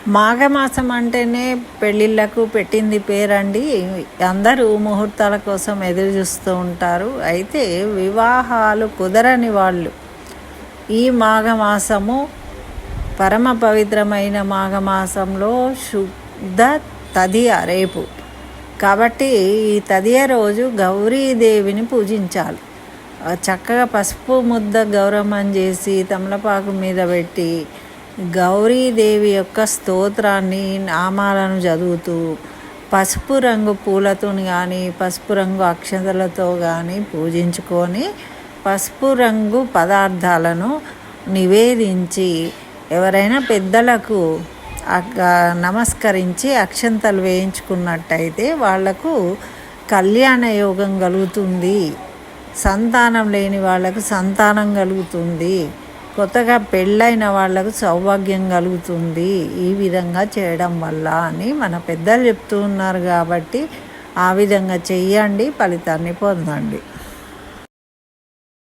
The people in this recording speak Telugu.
మాఘమాసం అంటేనే పెళ్ళిళ్ళకు పెట్టింది పేరండి. అందరూ ముహూర్తాల కోసం ఎదురు చూస్తూ ఉంటారు. అయితే వివాహాలు కుదరని వాళ్ళు ఈ మాఘమాసము పరమ పవిత్రమైన మాఘమాసంలో శుద్ధ తదియ రేపు కాబట్టి ఈ తదియ రోజు గౌరీదేవిని పూజించాలి. చక్కగా పసుపు ముద్ద గౌరమ్మం చేసి తమలపాకు మీద పెట్టి గౌరీదేవి యొక్క స్తోత్రాన్ని నామాలను చదువుతూ పసుపు రంగు పూలతో కానీ పసుపు రంగు అక్షతలతో కానీ పూజించుకొని పసుపు రంగు పదార్థాలను నివేదించి ఎవరైనా పెద్దలకు నమస్కరించి అక్షంతలు వేయించుకున్నట్టయితే వాళ్లకు కళ్యాణ యోగం కలుగుతుంది. సంతానం లేని వాళ్ళకు సంతానం కలుగుతుంది. కొత్తగా పెళ్ళైన వాళ్ళకు సౌభాగ్యం కలుగుతుంది ఈ విధంగా చేయడం వల్ల అని మన పెద్దలు చెప్తూ ఉన్నారు. కాబట్టి ఆ విధంగా చెయ్యండి, ఫలితాన్ని పొందండి.